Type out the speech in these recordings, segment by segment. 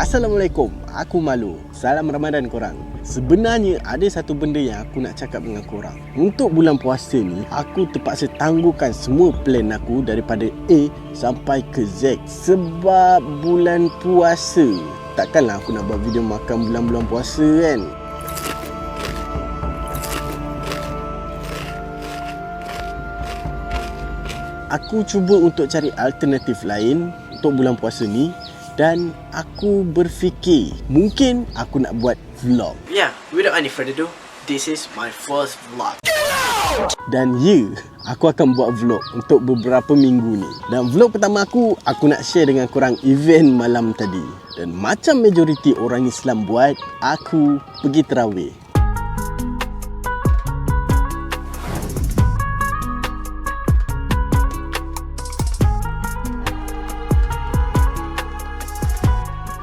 Assalamualaikum, aku Malu. Salam Ramadan korang. Sebenarnya ada satu benda yang aku nak cakap dengan korang. Untuk bulan puasa ni, aku terpaksa tangguhkan semua plan aku daripada A sampai ke Z. Sebab bulan puasa, takkanlah aku nak buat video makan bulan-bulan puasa kan. Aku cuba untuk cari alternatif lain untuk bulan puasa ni dan aku berfikir mungkin aku nak buat vlog. Yeah, without any further ado, this is my first vlog. Dan aku akan buat vlog untuk beberapa minggu ni. Dan vlog pertama aku nak share dengan korang event malam tadi. Dan macam majoriti orang Islam buat, aku pergi terawih.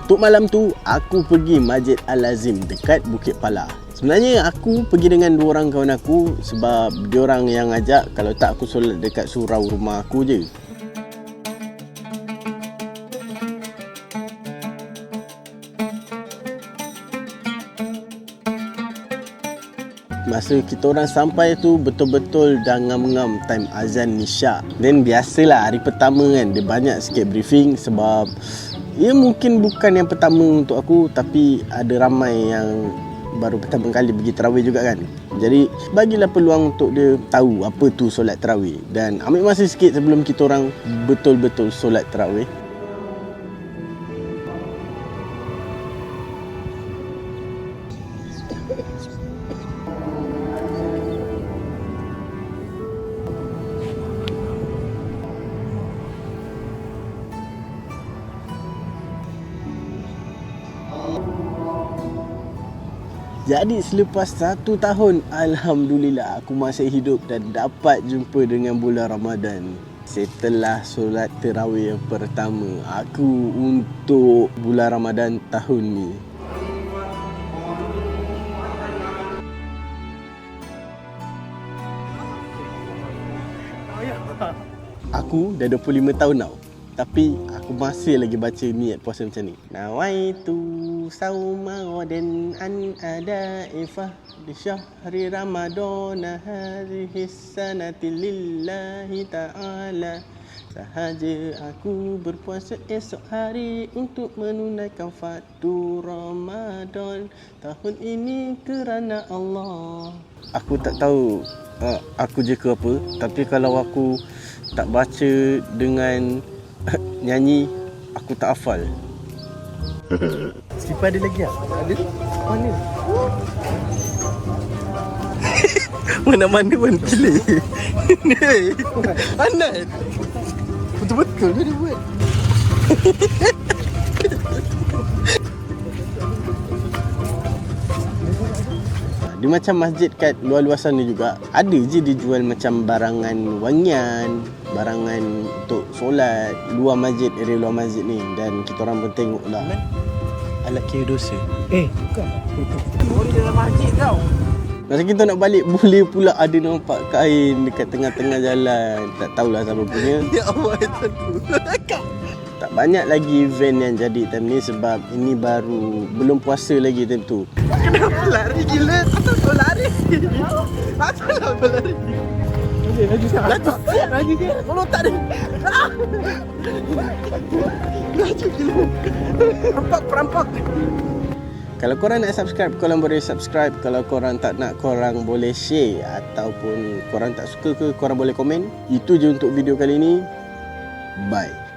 Untuk malam tu, aku pergi Masjid Al-Azim dekat Bukit Pala. Sebenarnya aku pergi dengan dua orang kawan aku sebab diorang yang ajak. Kalau tak, aku solat dekat surau rumah aku je. Masa kita orang sampai tu betul-betul dah ngam-ngam time azan Isyak. Dan biasalah hari pertama kan, dia banyak sikit briefing sebab ia mungkin bukan yang pertama untuk aku, tapi ada ramai yang baru pertama kali pergi tarawih juga kan. Jadi bagilah peluang untuk dia tahu apa tu solat tarawih. Dan ambil masa sikit sebelum kita orang betul-betul solat tarawih. Jadi selepas 1 tahun, Alhamdulillah aku masih hidup dan dapat jumpa dengan bulan Ramadan. Setelah solat tarawih yang pertama aku untuk bulan Ramadan tahun ni. Aku dah 25 tahun tau. Tapi aku masih lagi baca niat puasa macam ni. Nawaitu sauma wadan an ada ifah di syahri Ramadan hadhihi sanati lillahi ta'ala. Sahaja aku berpuasa esok hari untuk menunaikan fardu Ramadan tahun ini kerana Allah. Aku tak tahu aku je ke apa, tapi kalau aku tak baca dengan nyanyi, aku tak hafal. Slipper ada lagi tak? Ada? Mana? Mana-mana pun pilih. Pandai. Betul-betul dia buat. Dia macam masjid kat luar-luar sana juga. Ada je dia jual macam barangan wangian, barangan untuk solat luar masjid, area luar masjid ni. Dan kita orang pun tengok lah alat kira dosa. Bukan. Boleh dalam masjid tau. Masa kita nak balik, boleh pula ada nampak kain dekat tengah-tengah jalan. Tak tahulah siapa punya. Ya Allah, itu Tak banyak lagi event yang jadi time ni sebab ini baru belum puasa lagi time tu. Kenapa lari gila? Asal kau lari? Asal kau lari? Laju sikit. Laju sikit. Tolong tak ada. Laju gila. Perampak. Kalau korang nak subscribe, korang boleh subscribe. Kalau korang tak nak, korang boleh share. Ataupun korang tak suka ke, korang boleh komen. Itu je untuk video kali ni. Bye.